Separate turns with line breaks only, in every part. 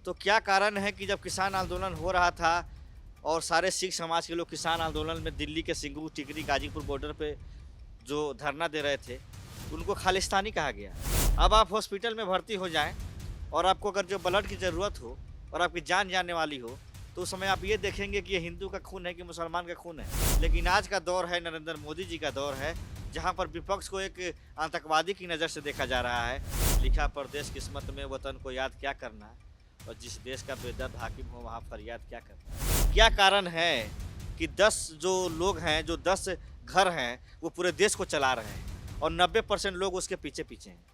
तो क्या कारण है कि जब किसान आंदोलन हो रहा था और सारे सिख समाज के लोग किसान आंदोलन में दिल्ली के सिंगू, टिकरी, गाजीपुर बॉर्डर पे जो धरना दे रहे थे, उनको खालिस्तानी कहा गया। अब आप हॉस्पिटल में भर्ती हो जाएँ और आपको अगर जो ब्लड की ज़रूरत हो और आपकी जान जाने वाली हो, तो उस समय आप ये देखेंगे कि ये हिंदू का खून है कि मुसलमान का खून है। लेकिन आज का दौर है, नरेंद्र मोदी जी का दौर है, जहाँ पर विपक्ष को एक आतंकवादी की नज़र से देखा जा रहा है। लिखा परदेश किस्मत में वतन को याद क्या करना, और जिस देश का बेदर्द हाकिम हो वहाँ फरियाद क्या करना। क्या कारण है कि 10 जो लोग हैं, जो 10 घर हैं, वो पूरे देश को चला रहे हैं और 90% लोग उसके पीछे हैं।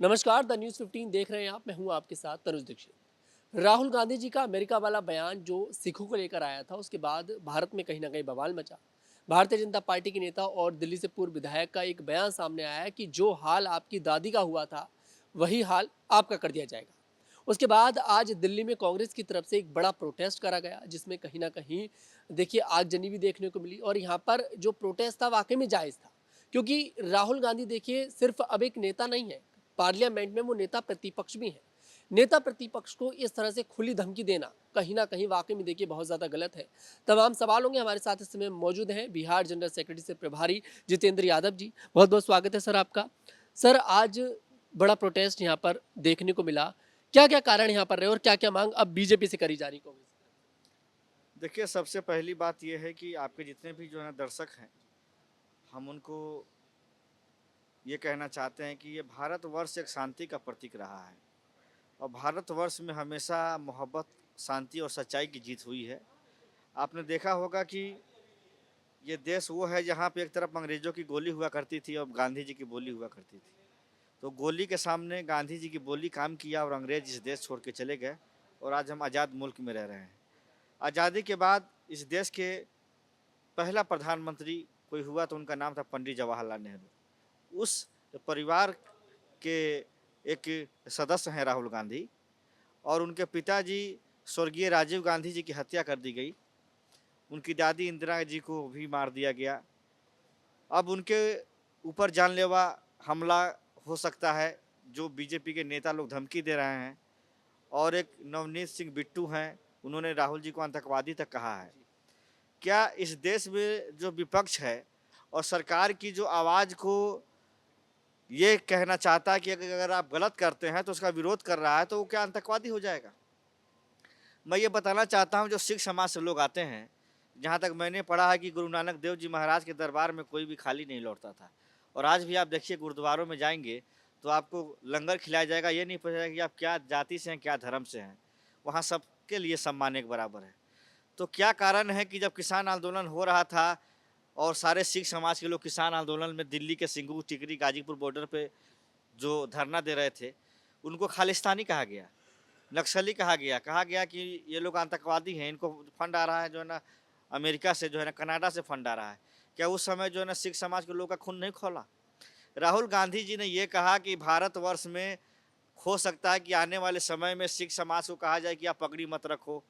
नमस्कार, द न्यूज़ 15 देख रहे हैं आप। मैं हूं आपके साथ तनुज दीक्षित। राहुल गांधी जी का अमेरिका वाला बयान जो सिखों को लेकर आया था, उसके बाद भारत में कहीं ना कहीं बवाल मचा। भारतीय जनता पार्टी के नेता और दिल्ली से पूर्व विधायक का एक बयान सामने आया है कि जो हाल आपकी दादी का हुआ था, वही हाल आपका कर दिया जाएगा। उसके बाद आज दिल्ली में कांग्रेस की तरफ से एक बड़ा प्रोटेस्ट करा गया, जिसमें कहीं ना कहीं देखिए आगजनी भी देखने को मिली। और यहाँ पर जो प्रोटेस्ट था वाकई में जायज़ था, क्योंकि राहुल गांधी देखिए सिर्फ अब एक नेता नहीं है, पार्लियामेंट में वो नेता प्रतिपक्ष भी हैं। नेता प्रतिपक्ष को इस तरह से खुली धमकी देना कहीं ना कहीं वाकई में देखिए बहुत ज़्यादा गलत है। तमाम सवाल होंगे। हमारे साथ इस समय मौजूद हैं बिहार जनरल सेक्रेटरी से प्रभारी जितेंद्र यादव जी। बहुत बहुत स्वागत है सर आपका। सर, आज बड़ा प्रोटेस्ट यहाँ पर देखने को मिला, क्या क्या कारण यहाँ पर रहे और क्या क्या मांग अब बीजेपी से करी जा रही कांग्रेस?
देखिए, सबसे पहली बात ये है कि आपके जितने भी जो है ना दर्शक हैं, हम उनको ये कहना चाहते हैं कि ये भारतवर्ष एक शांति का प्रतीक रहा है और भारतवर्ष में हमेशा मोहब्बत, शांति और सच्चाई की जीत हुई है। आपने देखा होगा कि ये देश वो है जहाँ पे एक तरफ अंग्रेज़ों की गोली हुआ करती थी और गांधी जी की बोली हुआ करती थी। तो गोली के सामने गांधी जी की बोली काम किया और अंग्रेज इस देश छोड़ के चले गए और आज हम आज़ाद मुल्क में रह रहे हैं। आज़ादी के बाद इस देश के पहला प्रधानमंत्री कोई हुआ तो उनका नाम था पंडित जवाहरलाल नेहरू। उस परिवार के एक सदस्य हैं राहुल गांधी, और उनके पिताजी स्वर्गीय राजीव गांधी जी की हत्या कर दी गई। उनकी दादी इंदिरा जी को भी मार दिया गया। अब उनके ऊपर जानलेवा हमला हो सकता है, जो बीजेपी के नेता लोग धमकी दे रहे हैं। और एक नवनीत सिंह बिट्टू हैं, उन्होंने राहुल जी को आतंकवादी तक कहा है। क्या इस देश में जो विपक्ष है और सरकार की जो आवाज़ को ये कहना चाहता है कि अगर आप गलत करते हैं तो उसका विरोध कर रहा है, तो वो क्या आतंकवादी हो जाएगा? मैं ये बताना चाहता हूँ, जो सिख समाज से लोग आते हैं, जहाँ तक मैंने पढ़ा है कि गुरु नानक देव जी महाराज के दरबार में कोई भी खाली नहीं लौटता था। और आज भी आप देखिए गुरुद्वारों में जाएंगे तो आपको लंगर खिलाया जाएगा, ये नहीं पूछा जाएगा कि आप क्या जाति से हैं, क्या धर्म से हैं। वहाँ सबके लिए सम्मान एक बराबर है। तो क्या कारण है कि जब किसान आंदोलन हो रहा था और सारे सिख समाज के लोग किसान आंदोलन में दिल्ली के सिंगू, टिकरी, गाजीपुर बॉर्डर पे जो धरना दे रहे थे, उनको खालिस्तानी कहा गया, नक्सली कहा गया कि ये लोग आतंकवादी हैं, इनको फंड आ रहा है जो है ना अमेरिका से, जो है ना कनाडा से फंड आ रहा है। क्या उस समय जो है ना सिख समाज के लोगों का खून नहीं खौला? राहुल गांधी जी ने ये कहा कि भारतवर्ष में हो सकता है कि आने वाले समय में सिख समाज को कहा जाए कि आप पगड़ी मत रखो,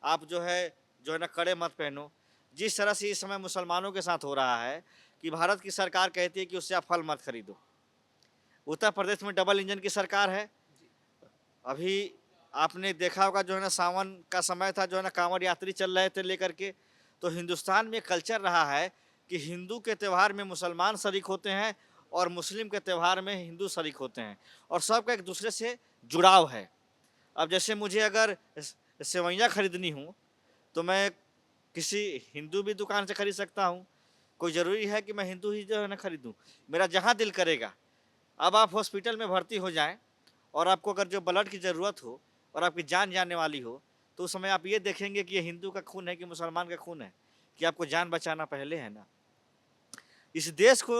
आप जो है ना कड़े मत पहनो। जिस तरह से इस समय मुसलमानों के साथ हो रहा है कि भारत की सरकार कहती है कि उससे आप फल मत खरीदो। उत्तर प्रदेश में डबल इंजन की सरकार है। अभी आपने देखा होगा, जो है ना सावन का समय था, जो है ना कांवड़ यात्री चल रहे थे लेकर के। तो हिंदुस्तान में कल्चर रहा है कि हिंदू के त्यौहार में मुसलमान शरीक होते हैं और मुस्लिम के त्यौहार में हिंदू शरीक होते हैं, और सबका एक दूसरे से जुड़ाव है। अब जैसे मुझे अगर सेवइयाँ खरीदनी हो तो मैं किसी हिंदू भी दुकान से खरीद सकता हूँ। कोई ज़रूरी है कि मैं हिंदू ही जो है ना खरीदूँ, मेरा जहाँ दिल करेगा। अब आप हॉस्पिटल में भर्ती हो जाएँ और आपको अगर जो ब्लड की ज़रूरत हो और आपकी जान जाने वाली हो, तो उस समय आप ये देखेंगे कि ये हिंदू का खून है कि मुसलमान का खून है, कि आपको जान बचाना पहले है ना। इस देश को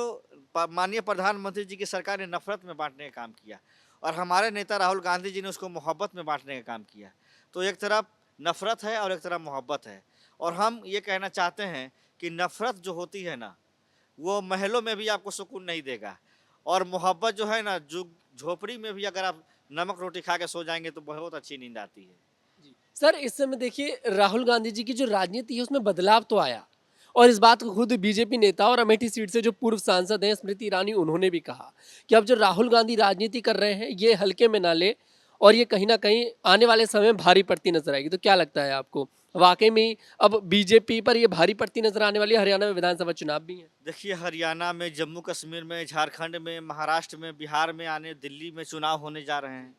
माननीय प्रधानमंत्री जी की सरकार ने नफरत में बांटने का काम किया और हमारे नेता राहुल गांधी जी ने उसको मोहब्बत में बांटने का काम किया। तो एक तरफ नफरत है और एक तरफ मोहब्बत है, और हम ये कहना चाहते हैं कि नफरत जो होती है ना, वो महलों में भी आपको सुकून नहीं देगा, और मोहब्बत जो है ना, जो झोपड़ी में भी अगर आप नमक रोटी खा के सो जाएंगे तो बहुत अच्छी नींद आती है।
जी सर, इस समय देखिए राहुल गांधी जी की जो राजनीति है उसमें बदलाव तो आया, और इस बात को खुद बीजेपी नेता और अमेठी सीट से जो पूर्व सांसद हैं स्मृति ईरानी, उन्होंने भी कहा कि अब जो राहुल गांधी राजनीति कर रहे हैं ये हल्के में ना ले और ये कहीं ना कहीं आने वाले समय में भारी पड़ती नजर आएगी। तो क्या लगता है आपको, वाकई में अब बीजेपी पर ये भारी पड़ती नजर आने वाली है? हरियाणा में विधानसभा चुनाव भी है।
देखिए, हरियाणा में, जम्मू कश्मीर में, झारखंड में, महाराष्ट्र में, बिहार में, आने दिल्ली में चुनाव होने जा रहे हैं।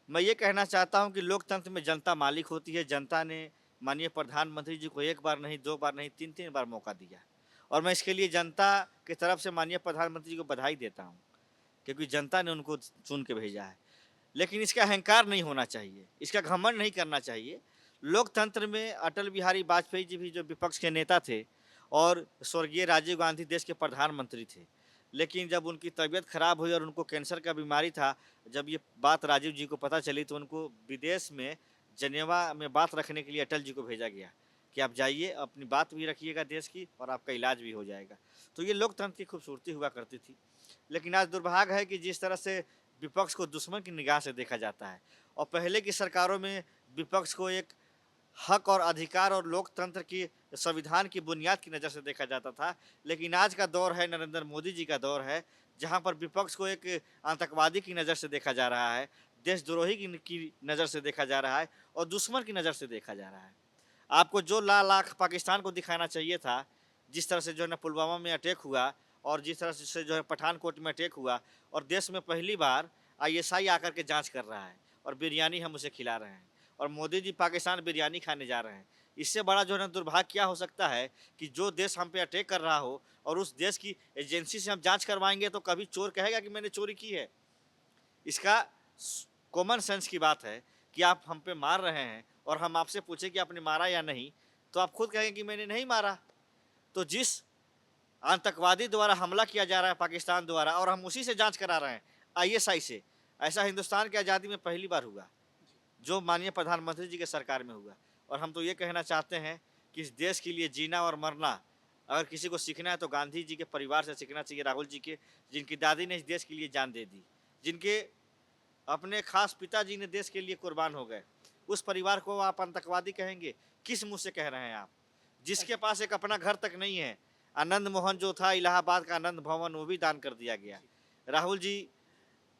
मैं ये कहना चाहता हूँ कि लोकतंत्र में जनता मालिक होती है। जनता ने माननीय प्रधानमंत्री जी को एक बार नहीं, दो बार नहीं, तीन तीन बार मौका दिया, और मैं इसके लिए जनता की तरफ से माननीय प्रधानमंत्री जी को बधाई देता हूँ, क्योंकि जनता ने उनको चुन के भेजा है। लेकिन इसका अहंकार नहीं होना चाहिए, इसका घमंड नहीं करना चाहिए। लोकतंत्र में अटल बिहारी वाजपेयी जी भी जो विपक्ष के नेता थे, और स्वर्गीय राजीव गांधी देश के प्रधानमंत्री थे। लेकिन जब उनकी तबीयत खराब हुई और उनको कैंसर का बीमारी था, जब ये बात राजीव जी को पता चली, तो उनको विदेश में जनेवा में बात रखने के लिए अटल जी को भेजा गया कि आप जाइए, अपनी बात भी रखिएगा देश की, और आपका इलाज भी हो जाएगा। तो ये लोकतंत्र की खूबसूरती हुआ करती थी। लेकिन आज दुर्भाग्य है कि जिस तरह से विपक्ष को दुश्मन की निगाह से देखा जाता है, और पहले की सरकारों में विपक्ष को एक हक और अधिकार और लोकतंत्र की, संविधान की बुनियाद की नज़र से देखा जाता था। लेकिन आज का दौर है, नरेंद्र मोदी जी का दौर है, जहां पर विपक्ष को एक आतंकवादी की नज़र से देखा जा रहा है, देशद्रोही की नज़र से देखा जा रहा है, और दुश्मन की नज़र से देखा जा रहा है। आपको जो लाल आँख पाकिस्तान को दिखाना चाहिए था, जिस तरह से जो है ना पुलवामा में अटैक हुआ, और जिस तरह से जो है पठानकोट में अटैक हुआ, और देश में पहली बार आईएसआई आकर के जांच कर रहा है, और बिरयानी हम उसे खिला रहे हैं, और मोदी जी पाकिस्तान बिरयानी खाने जा रहे हैं। इससे बड़ा जो है ना दुर्भाग्य क्या हो सकता है कि जो देश हम पे अटैक कर रहा हो, और उस देश की एजेंसी से हम जांच करवाएंगे, तो कभी चोर कहेगा कि मैंने चोरी की है? इसका कॉमन सेंस की बात है कि आप हम पे मार रहे हैं, और हम आपसे पूछे कि आपने मारा या नहीं, तो आप खुद कहेंगे कि मैंने नहीं मारा। तो जिस आतंकवादी द्वारा हमला किया जा रहा है पाकिस्तान द्वारा, और हम उसी से जांच करा रहे हैं, आईएसआई से, ऐसा हिंदुस्तान की आज़ादी में पहली बार हुआ, जो माननीय प्रधानमंत्री जी के सरकार में हुआ। और हम तो ये कहना चाहते हैं कि इस देश के लिए जीना और मरना अगर किसी को सीखना है, तो गांधी जी के परिवार से सीखना चाहिए, राहुल जी के, जिनकी दादी ने इस देश के लिए जान दे दी, जिनके अपने खास पिताजी ने देश के लिए कुर्बान हो गए। उस परिवार को आप आतंकवादी कहेंगे? किस मुंह से कह रहे हैं आप, जिसके पास एक अपना घर तक नहीं है? आनंद मोहन जो था, इलाहाबाद का आनंद भवन, वो भी दान कर दिया गया। राहुल जी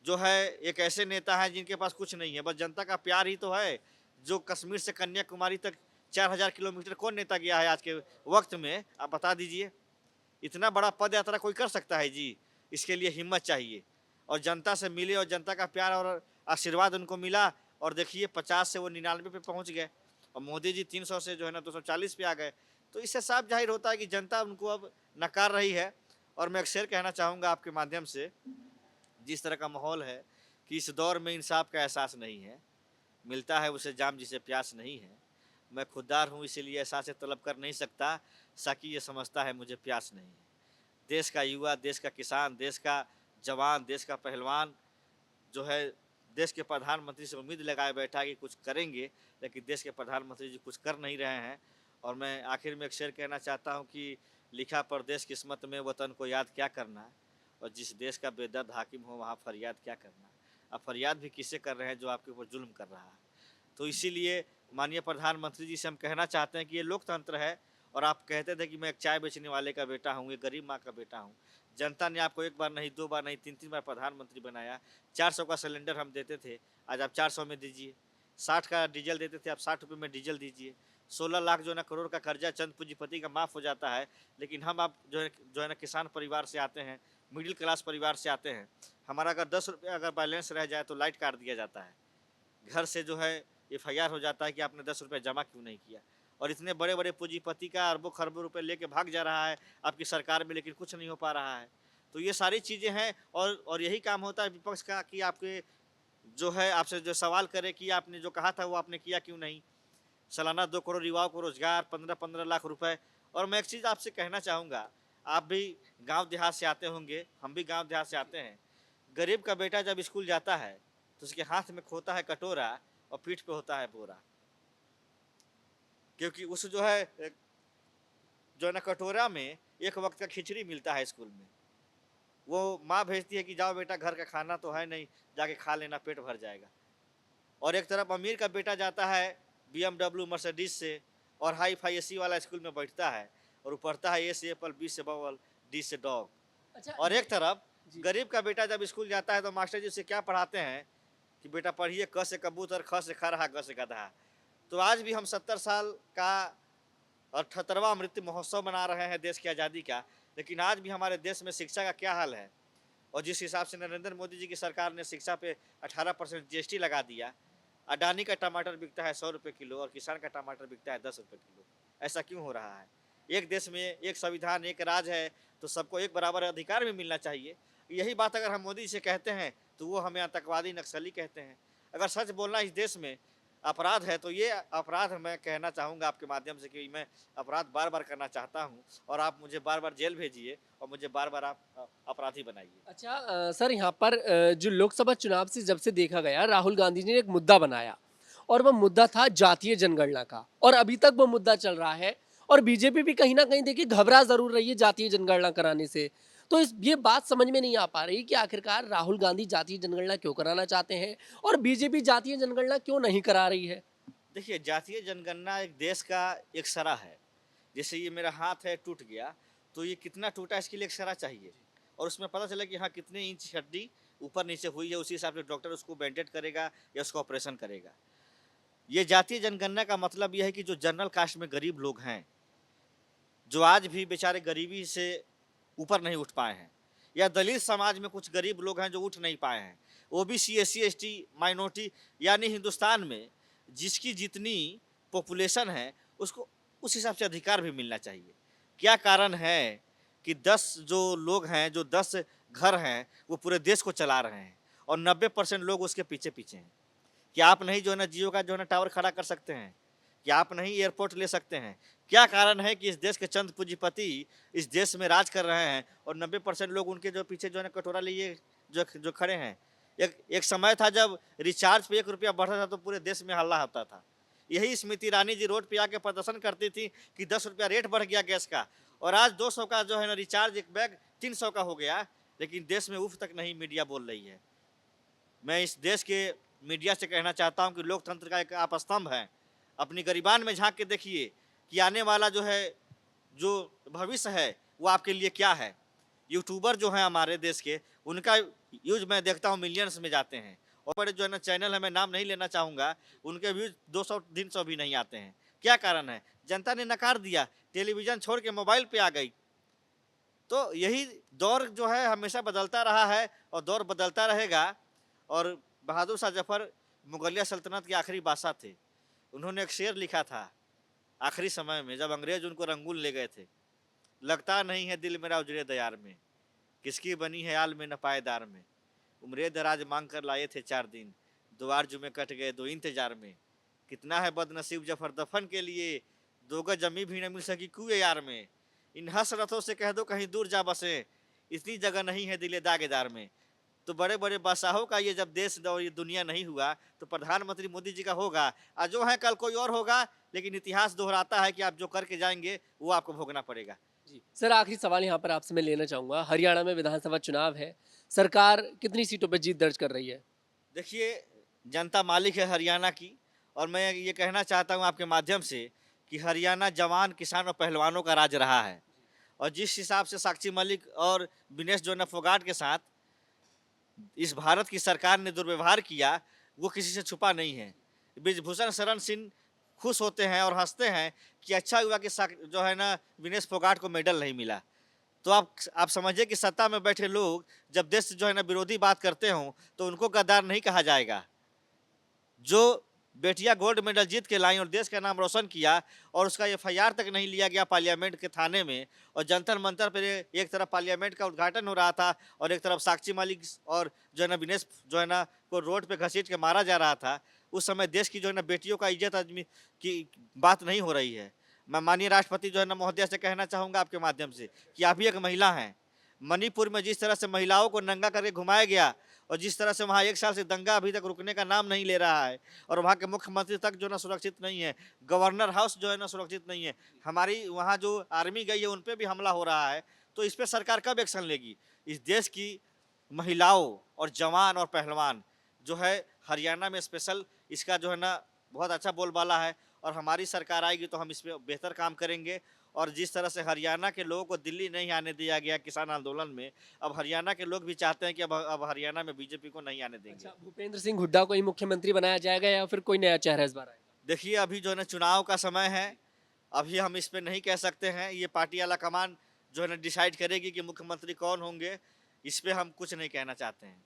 जो है एक ऐसे नेता हैं जिनके पास कुछ नहीं है, बस जनता का प्यार ही तो है। जो कश्मीर से कन्याकुमारी तक 4000 किलोमीटर कौन नेता गया है आज के वक्त में, आप बता दीजिए? इतना बड़ा पद यात्रा कोई कर सकता है जी? इसके लिए हिम्मत चाहिए, और जनता से मिले, और जनता का प्यार और आशीर्वाद उनको मिला, और देखिए 50 से वो 99 पे पहुंच गए, और मोदी जी 300 से जो है ना 240 पे आ गए। तो इससे साफ जाहिर होता है कि जनता उनको अब नकार रही है। और मैं अक्सर कहना चाहूँगा आपके माध्यम से, जिस तरह का माहौल है कि इस दौर में इंसाफ का एहसास नहीं है, मिलता है उसे जाम जिसे प्यास नहीं है। मैं खुददार हूँ, इसीलिए एहसास तलब कर नहीं सकता, साकी ये समझता है मुझे प्यास नहीं है। देश का युवा, देश का किसान, देश का जवान, देश का पहलवान जो है, देश के प्रधानमंत्री से उम्मीद लगाए बैठा है कि कुछ करेंगे, लेकिन देश के प्रधानमंत्री जी कुछ कर नहीं रहे हैं। और मैं आखिर में एक शेर कहना चाहता हूँ कि लिखा परदेश किस्मत में, वतन को याद क्या करना, और जिस देश का बेदर्द हाकिम हो वहाँ फरियाद क्या करना। अब फरियाद भी किससे कर रहे हैं? जो आपके ऊपर जुल्म कर रहा है। तो इसीलिए माननीय प्रधानमंत्री जी से हम कहना चाहते हैं कि ये लोकतंत्र है, और आप कहते थे कि मैं एक चाय बेचने वाले का बेटा हूँ, एक गरीब माँ का बेटा हूँ। जनता ने आपको एक बार नहीं, दो बार नहीं, तीन तीन बार प्रधानमंत्री बनाया। 400 का सिलेंडर हम देते थे, आज आप 400 में दीजिए। 60 का डीजल देते थे, आप 60 रुपये में डीजल दीजिए। 16 लाख जो है ना करोड़ का कर्जा चंद पूंजीपति का माफ़ हो जाता है। लेकिन हम आप जो है ना किसान परिवार से आते हैं, मिडिल क्लास परिवार से आते हैं। हमारा अगर 10 रुपये अगर बैलेंस रह जाए तो लाइट काट दिया जाता है। घर से जो है एफआईआर हो जाता है कि आपने 10 रुपये जमा क्यों नहीं किया। और इतने बड़े बड़े पूंजीपति का अरबों खरबों रुपए लेके भाग जा रहा है आपकी सरकार में, लेकिन कुछ नहीं हो पा रहा है। तो ये सारी चीज़ें हैं, और यही काम होता है विपक्ष का कि आपके जो है आपसे जो सवाल करे कि आपने जो कहा था वो आपने किया क्यों नहीं। सालाना 2 करोड़ युवाओं को रोजगार, 15-15 लाख रुपए। और मैं एक चीज़ आपसे कहना चाहूँगा, आप भी गांव देहात से आते होंगे, हम भी गांव देहात से आते हैं। गरीब का बेटा जब स्कूल जाता है तो उसके हाथ में होता है कटोरा, और पीठ पे होता है बोरा, क्योंकि उस जो है ना कटोरा में एक वक्त का खिचड़ी मिलता है स्कूल में। वो माँ भेजती है कि जाओ बेटा, घर का खाना तो है नहीं, जाके खा लेना, पेट भर जाएगा। और एक तरफ अमीर का बेटा जाता है BMW मर्सिडीज से, और हाई फाई AC वाला स्कूल में बैठता है, और वो पढ़ता है ए से एप्पल, बी से बॉल, डी से डॉग।
अच्छा
और एक तरफ
जी।
गरीब का बेटा जब स्कूल जाता है तो मास्टर जी उसे क्या पढ़ाते हैं कि बेटा पढ़िए क से कबूतर, ख से खरहा, ग से गधा। तो आज भी हम 70 साल का 78वां अमृत महोत्सव मना रहे हैं देश की आज़ादी का, लेकिन आज भी हमारे देश में शिक्षा का क्या हाल है। और जिस हिसाब से नरेंद्र मोदी जी की सरकार ने शिक्षा पे 18% जीएसटी लगा दिया, अडानी का टमाटर बिकता है 100 रुपये किलो और किसान का टमाटर बिकता है 10 रुपये किलो। ऐसा क्यों हो रहा है? एक देश में एक संविधान, एक राज है, तो सबको एक बराबर अधिकार भी मिलना चाहिए। यही बात अगर हम मोदी जी से कहते हैं तो वो हमें आतंकवादी, नक्सली कहते हैं। अगर सच बोलना इस देश में अपराध है तो ये अपराध मैं कहना चाहूँगा आपके माध्यम से कि मैं अपराध बार-बार करना चाहता हूँ और आप मुझे बार-बार जेल भेजिए और मुझे बार-बार आप अपराधी बनाइए।
अच्छा सर यहाँ पर जो लोकसभा चुनाव से जब से देखा गया राहुल गांधी जी ने एक मुद्दा बनाया और वह मुद्दा था जातीय जनगणना का और अभी तक वो मुद्दा चल रहा है और बीजेपी भी कहीं ना कहीं देखिए घबरा जरूर रही है जातीय जनगणना कराने से। तो इस ये बात समझ में नहीं आ पा रही कि आखिरकार राहुल गांधी जातीय जनगणना क्यों कराना चाहते हैं और बीजेपी जातीय जनगणना क्यों नहीं करा रही है।
देखिए, जातीय जनगणना एक देश का एक सरा है। जैसे ये मेरा हाथ है टूट गया, तो ये कितना टूटा इसके लिए एक सरा चाहिए और उसमें पता चला कि हाँ कितने इंच हड्डी ऊपर नीचे हुई है, उसी हिसाब से डॉक्टर उसको बैंडेड करेगा या उसका ऑपरेशन करेगा। ये जातीय जनगणना का मतलब ये है कि जो जनरल कास्ट में गरीब लोग हैं, जो आज भी बेचारे गरीबी से ऊपर नहीं उठ पाए हैं, या दलित समाज में कुछ गरीब लोग हैं जो उठ नहीं पाए हैं, ओबीसी, एससी, एसटी, माइनॉरिटी, यानी हिंदुस्तान में जिसकी जितनी पॉपुलेशन है उसको उस हिसाब से अधिकार भी मिलना चाहिए। क्या कारण है कि 10 जो लोग हैं, जो 10 घर हैं, वो पूरे देश को चला रहे हैं और 90% लोग उसके पीछे-पीछे हैं। क्या आप नहीं जो है ना जियो का जो है ना टावर खड़ा कर सकते हैं? क्या आप नहीं एयरपोर्ट ले सकते हैं? क्या कारण है कि इस देश के चंद पूंजीपति इस देश में राज कर रहे हैं और 90% लोग उनके जो पीछे जो है ना कटोरा लिए जो जो खड़े हैं? एक एक समय था जब रिचार्ज पे 1 रुपया बढ़ता था तो पूरे देश में हल्ला होता था। यही स्मृति ईरानी जी रोड पे आके प्रदर्शन करती थी कि 10 रुपया रेट बढ़ गया गैस का और आज 200 का जो है ना रिचार्ज एक बैग 300 का हो गया, लेकिन देश में उफ़ तक नहीं मीडिया बोल रही है। मैं इस देश के मीडिया से कहना चाहता हूं कि लोकतंत्र का एक आप स्तंभ हैं। अपनी गरिबान में झांक के देखिए कि आने वाला जो है, जो भविष्य है, वो आपके लिए क्या है। यूट्यूबर जो हैं हमारे देश के, उनका व्यूज़ मैं देखता हूँ मिलियंस में जाते हैं और बड़े जो है ना चैनल है, मैं नाम नहीं लेना चाहूँगा, उनके व्यूज़ 200-300 भी नहीं आते हैं। क्या कारण है? जनता ने नकार दिया, टेलीविज़न छोड़ के मोबाइल पे आ गई। तो यही दौर जो है हमेशा बदलता रहा है और दौर बदलता रहेगा। और बहादुर शाह जफ़र मुगलिया सल्तनत के आखिरी बादशाह थे। उन्होंने एक शेर लिखा था आखिरी समय में जब अंग्रेज उनको रंगून ले गए थे, लगता नहीं है दिल मेरा उजड़े दयार में, किसकी बनी है आल में न पायदार में, उम्रे दराज मांग कर लाए थे 4 दिन, 2 आरज़ू में कट गए 2 इंतजार में, कितना है बदनसीब जफ़र दफन के लिए, 2 गज ज़मीं भी न मिल सकी कुएं यार में, इन हसरतों से कह दो कहीं दूर जा बसें, इतनी जगह नहीं है दिल दागेदार में। तो बड़े-बड़े बादशाहों का ये जब देश और ये दुनिया नहीं हुआ, तो प्रधानमंत्री मोदी जी का होगा। जो है कल कोई और होगा, लेकिन इतिहास दोहराता है कि आप जो करके जाएँगे, वो आपको भोगना पड़ेगा।
जी सर आखिरी सवाल यहाँ पर आपसे मैं लेना चाहूंगा हरियाणा में विधानसभा चुनाव है सरकार कितनी सीटों पर जीत दर्ज कर रही है।
देखिए, जनता मालिक है हरियाणा की और मैं ये कहना चाहता हूँ आपके माध्यम से कि हरियाणा जवान, किसान और पहलवानों का राज्य रहा है और जिस हिसाब से साक्षी मलिक और विनेश जोना फोगाट के साथ इस भारत की सरकार ने दुर्व्यवहार किया, वो किसी से छुपा नहीं है। ब्रिजभूषण शरण सिंह खुश होते हैं और हँसते हैं कि अच्छा हुआ कि जो है ना विनेश फोगाट को मेडल नहीं मिला। तो आप समझिए कि सत्ता में बैठे लोग जब देश से जो है ना विरोधी बात करते हों, तो उनको गद्दार नहीं कहा जाएगा। जो बेटियां गोल्ड मेडल जीत के लाई और देश का नाम रोशन किया और उसका एफआईआर तक नहीं लिया गया पार्लियामेंट के थाने में और जंतर मंतर पर एक तरफ पार्लियामेंट का उद्घाटन हो रहा था और एक तरफ साक्षी मालिक और जो है ना विनेश जो है ना को रोड पे घसीट के मारा जा रहा था। उस समय देश की जो है ना बेटियों का इज्जत आदमी की बात नहीं हो रही है। मैं माननीय राष्ट्रपति जो है ना महोदया से कहना चाहूँगा आपके माध्यम से कि आप भी एक महिला हैं। मणिपुर में जिस तरह से महिलाओं को नंगा करके घुमाया गया और जिस तरह से वहाँ 1 साल से दंगा अभी तक रुकने का नाम नहीं ले रहा है और वहाँ के मुख्यमंत्री तक जो है ना सुरक्षित नहीं है, गवर्नर हाउस जो है ना सुरक्षित नहीं है, हमारी वहाँ जो आर्मी गई है उन पे भी हमला हो रहा है, तो इस पे सरकार कब एक्शन लेगी? इस देश की महिलाओं और जवान और पहलवान जो है हरियाणा में स्पेशल इसका जो है ना बहुत अच्छा बोलबाला है और हमारी सरकार आएगी तो हम इस पे बेहतर काम करेंगे और जिस तरह से हरियाणा के लोगों को दिल्ली नहीं आने दिया गया किसान आंदोलन में, अब हरियाणा के लोग भी चाहते हैं कि अब हरियाणा में बीजेपी को नहीं आने देंगे।
अच्छा, भूपेंद्र सिंह हुड्डा को ही मुख्यमंत्री बनाया जाएगा या फिर कोई नया चेहरा इस बार आएगा?
देखिए, अभी जो है ना चुनाव का समय है, अभी हम इस पे नहीं कह सकते हैं। ये पार्टी आला कमान जो है ना डिसाइड करेगी कि मुख्यमंत्री कौन होंगे, इस पे हम कुछ नहीं कहना चाहते हैं।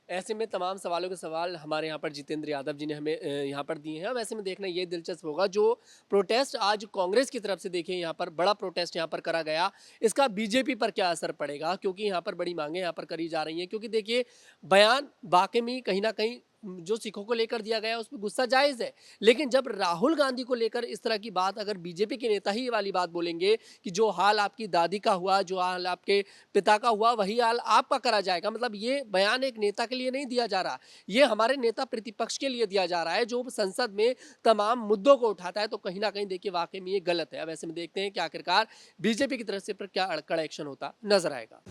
ऐसे में तमाम सवालों के सवाल हमारे यहाँ पर जितेंद्र यादव जी ने हमें यहाँ पर दिए हैं। अब ऐसे में देखना ये दिलचस्प होगा, जो प्रोटेस्ट आज कांग्रेस की तरफ से देखिए यहाँ पर बड़ा प्रोटेस्ट यहाँ पर करा गया, इसका बीजेपी पर क्या असर पड़ेगा, क्योंकि यहाँ पर बड़ी मांगे यहाँ पर करी जा रही हैं। क्योंकि देखिए बयान वाकई में कहीं ना कहीं जो सिखों को लेकर दिया गया है उस पर गुस्सा जायज़ है, लेकिन जब राहुल गांधी को लेकर इस तरह की बात अगर बीजेपी के नेता ही ये वाली बात बोलेंगे कि जो हाल आपकी दादी का हुआ, जो हाल आपके पिता का हुआ, वही हाल आपका करा जाएगा, मतलब ये बयान एक नेता के लिए नहीं दिया जा रहा, ये हमारे नेता प्रतिपक्ष के लिए दिया जा रहा है जो संसद में तमाम मुद्दों को उठाता है। तो कहीं ना कहीं देखिए वाकई में ये गलत है। अब ऐसे में देखते हैं कि आखिरकार बीजेपी की तरफ से पर क्या कड़ा एक्शन होता नजर आएगा।